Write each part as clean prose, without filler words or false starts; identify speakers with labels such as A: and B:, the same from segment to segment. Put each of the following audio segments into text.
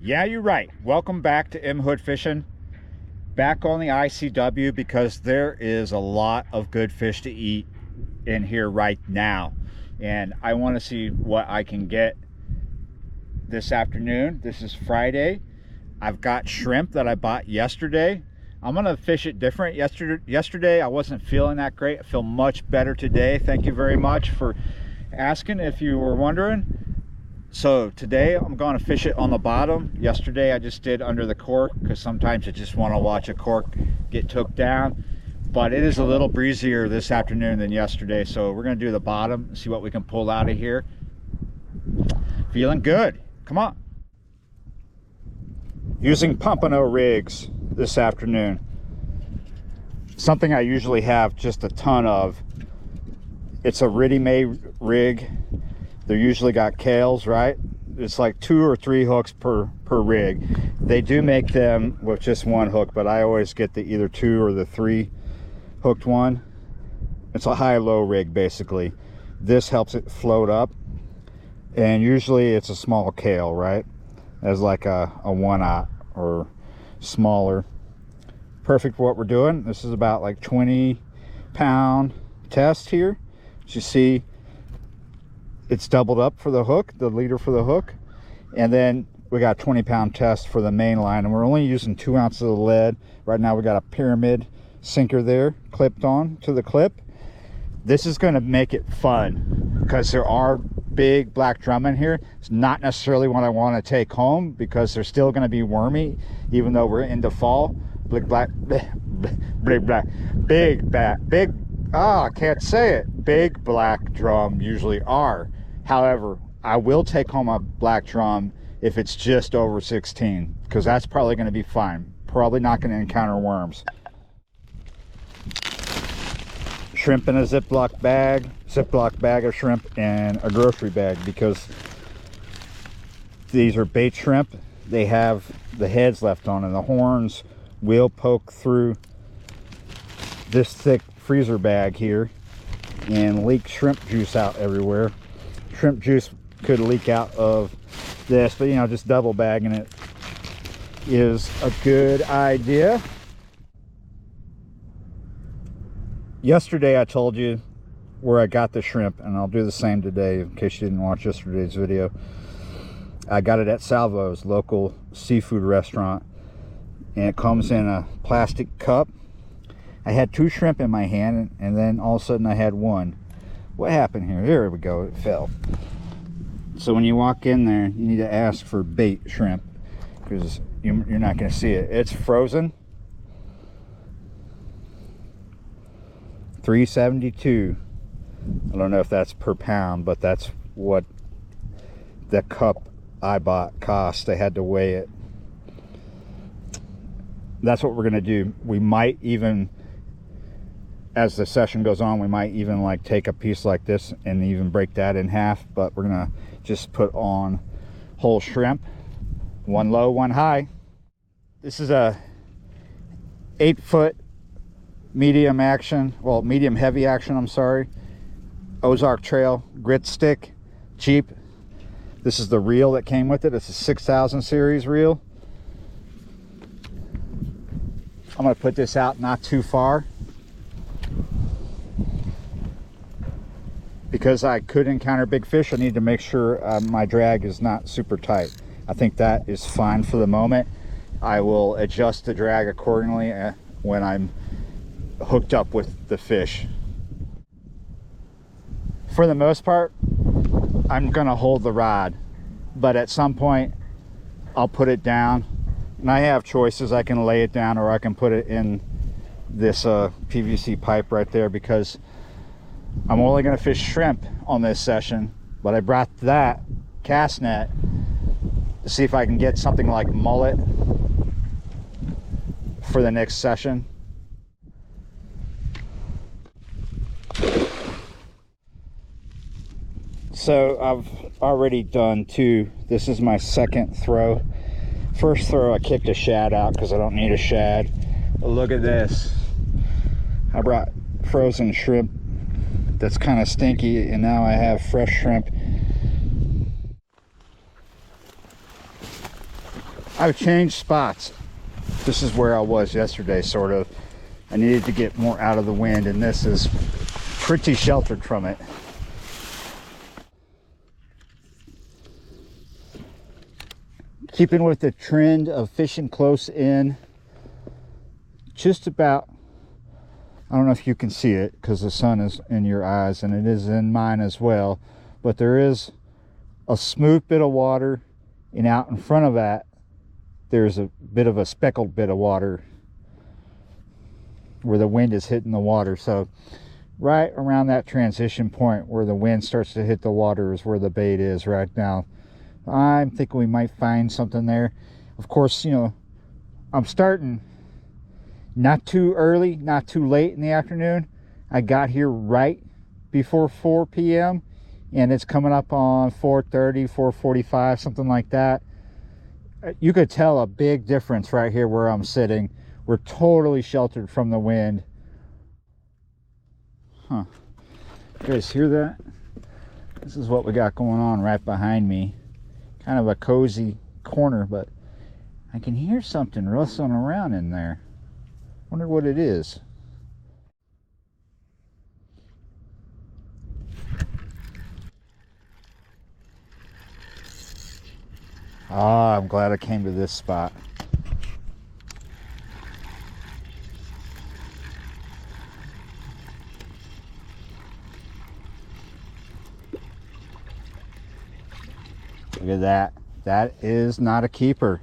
A: Yeah, you're right. Welcome back to M Hood Fishing. Back on the ICW because there is a lot of good fish to eat in here right now. And I want to see what I can get this afternoon. This is Friday. I've got shrimp that I bought yesterday. I'm going to fish it different. Yesterday I wasn't feeling that great. I feel much better today. Thank you very much for asking if you were wondering. So today I'm going to fish it on the bottom. Yesterday I just did under the cork because sometimes I just want to watch a cork get took down. But it is a little breezier this afternoon than yesterday, so we're going to do the bottom and see what we can pull out of here. Feeling good. Come on. Using Pompano rigs this afternoon. Something I usually have just a ton of. It's a ready-made rig. They're usually got Kales, right? It's like 2 or 3 hooks per rig. They do make them with just 1 hook, but I always get the either 2 or the 3 hooked one. It's a high-low rig basically. This helps it float up, and usually it's a small Kale, right? As like a 1/0 or smaller. Perfect for what we're doing. This is about like 20-pound test here. As you see, it's doubled up for the hook, the leader for the hook, and then we got a 20-pound test for the main line, and we're only using 2 ounces of lead. Right now we got a pyramid sinker there clipped on to the clip. This is going to make it fun because there are big black drum in here. It's not necessarily what I want to take home because they're still going to be wormy even though we're into fall. Big I can't say it. Big black drum usually are. However, I will take home a black drum if it's just over 16, because that's probably going to be fine. Probably not going to encounter worms. Shrimp in a Ziploc bag of shrimp, and a grocery bag, because these are bait shrimp. They have the heads left on, and the horns will poke through this thick freezer bag here and leak shrimp juice out everywhere. Shrimp juice could leak out of this, but you know, just double bagging it is a good idea. Yesterday I told you where I got the shrimp, and I'll do the same today in case you didn't watch yesterday's video. I got it at Salvo's, local seafood restaurant, and it comes in a plastic cup. I had 2 shrimp in my hand, and then all of a sudden I had 1. What happened here? Here we go, it fell. So when you walk in there, you need to ask for bait shrimp, because you're not going to see it. It's frozen. $3.72. I don't know if that's per pound, but that's what the cup I bought cost. They had to weigh it. That's what we're going to do. We might even, as the session goes on, we might even like take a piece like this and even break that in half, but we're gonna just put on whole shrimp, 1 low, 1 high. This is a 8-foot medium action, well, medium heavy action, I'm sorry, Ozark Trail grit stick, cheap. This is the reel that came with it. It's a 6000 series reel. I'm gonna put this out not too far, because I could encounter big fish. I need to make sure my drag is not super tight. I think that is fine for the moment. I will adjust the drag accordingly when I'm hooked up with the fish. For the most part, I'm gonna hold the rod, but at some point I'll put it down, and I have choices. I can lay it down, or I can put it in this PVC pipe right there, because I'm only going to fish shrimp on this session, but I brought that cast net to see if I can get something like mullet for the next session. So I've already done 2. This is my second throw. First throw I kicked a shad out because I don't need a shad. But look at this. I brought frozen shrimp that's kind of stinky, and now I have fresh shrimp. I've changed spots. This is where I was yesterday, sort of. I needed to get more out of the wind, and this is pretty sheltered from it. Keeping with the trend of fishing close in, just about, I don't know if you can see it because the sun is in your eyes and it is in mine as well, but there is a smooth bit of water, and out in front of that there's a bit of a speckled bit of water where the wind is hitting the water. So right around that transition point where the wind starts to hit the water is where the bait is right now. I'm thinking we might find something there. Of course, you know, I'm starting not too early, not too late in the afternoon. I got here right before 4 p.m. and it's coming up on 4:30, 4:45, something like that. You could tell a big difference right here where I'm sitting. We're totally sheltered from the wind. Huh. You guys hear that? This is what we got going on right behind me. Kind of a cozy corner, but I can hear something rustling around in there. Wonder what it is. Ah, I'm glad I came to this spot. Look at that. That is not a keeper.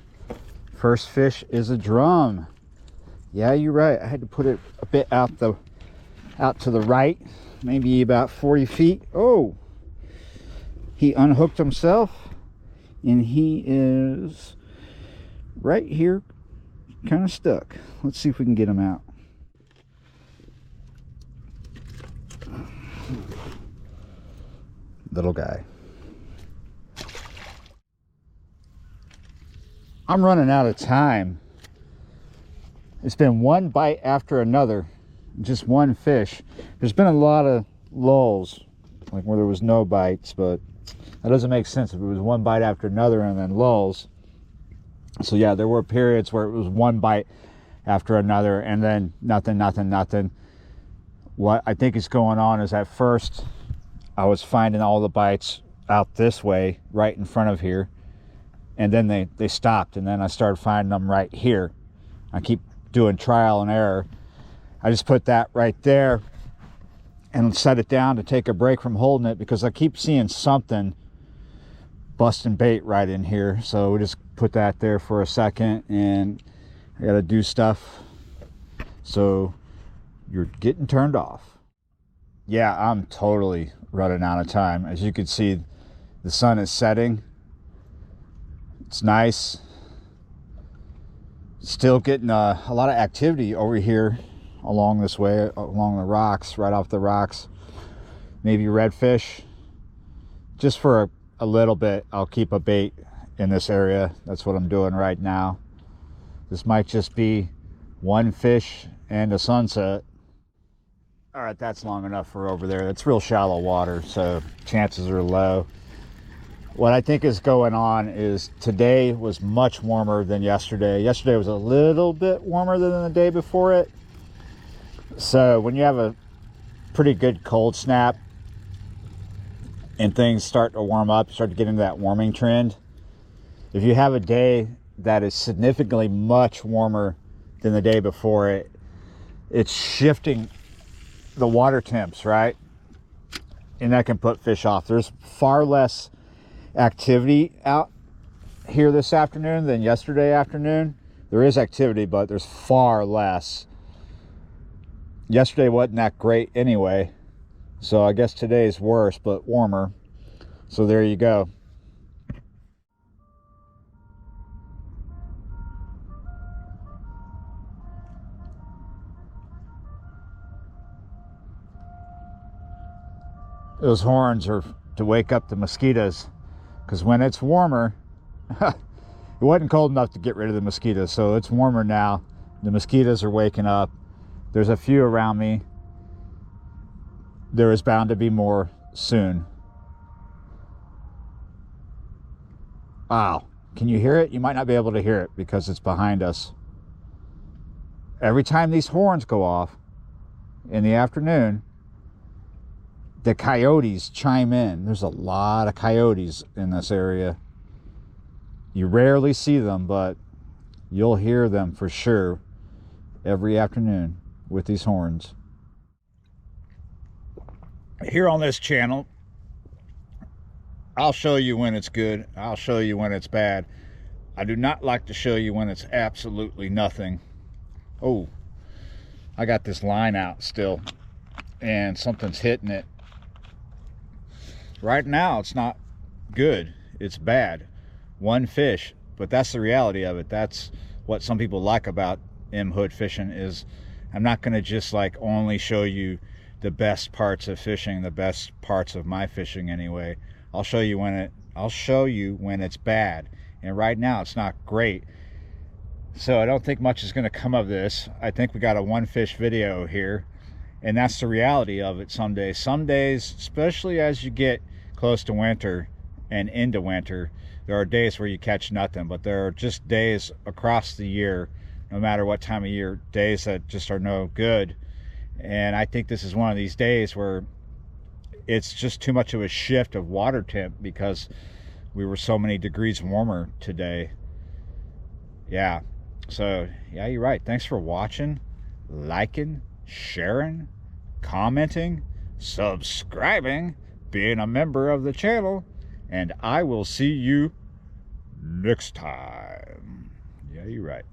A: First fish is a drum. Yeah, you're right. I had to put it a bit out to the right, maybe about 40 feet. Oh, he unhooked himself, and he is right here, kind of stuck. Let's see if we can get him out. Little guy. I'm running out of time. It's been one bite after another, just one fish. There's been a lot of lulls, like where there was no bites, but that doesn't make sense if it was one bite after another and then lulls. So yeah, there were periods where it was one bite after another and then nothing. What I think is going on is at first I was finding all the bites out this way, right in front of here, and then they stopped, and then I started finding them right here. I keep doing trial and error. I just put that right there and set it down to take a break from holding it because I keep seeing something busting bait right in here. So we just put that there for a second, and I gotta do stuff. So you're getting turned off. Yeah, I'm totally running out of time. As you can see, the sun is setting. It's nice. Still getting a lot of activity over here along this way, along the rocks, right off the rocks. Maybe redfish. Just for a little bit, I'll keep a bait in this area. That's what I'm doing right now. This might just be one fish and a sunset. All right, that's long enough for over there. It's real shallow water, so chances are low. What I think is going on is today was much warmer than yesterday. Yesterday was a little bit warmer than the day before it. So when you have a pretty good cold snap and things start to warm up, start to get into that warming trend, if you have a day that is significantly much warmer than the day before it, it's shifting the water temps, right? And that can put fish off. There's far less activity out here this afternoon than yesterday afternoon. There is activity, but there's far less. Yesterday wasn't that great anyway, so I guess today's worse but warmer. So there you go. Those horns are to wake up the mosquitoes, because when it's warmer, it wasn't cold enough to get rid of the mosquitoes, so it's warmer now. The mosquitoes are waking up. There's a few around me. There is bound to be more soon. Wow, Can you hear it? You might not be able to hear it because it's behind us. Every time these horns go off in the afternoon, the coyotes chime in. There's a lot of coyotes in this area. You rarely see them, but you'll hear them for sure every afternoon with these horns. Here on this channel, I'll show you when it's good. I'll show you when it's bad. I do not like to show you when it's absolutely nothing. Oh, I got this line out still, and something's hitting it. Right now, it's not good. It's bad. One fish, but that's the reality of it. That's what some people like about M-hood fishing is I'm not going to just like only show you the best parts of fishing, the best parts of my fishing anyway. I'll show you when it's bad. And right now it's not great. So I don't think much is going to come of this. I think we got a one fish video here, and that's the reality of it. Some days, especially as you get close to winter and into winter, there are days where you catch nothing, but there are just days across the year, no matter what time of year, days that just are no good. And I think this is one of these days where it's just too much of a shift of water temp because we were so many degrees warmer today. Yeah, so yeah, you're right. Thanks for watching, liking, sharing, commenting, subscribing, being a member of the channel, and I will see you next time. Yeah, you're right.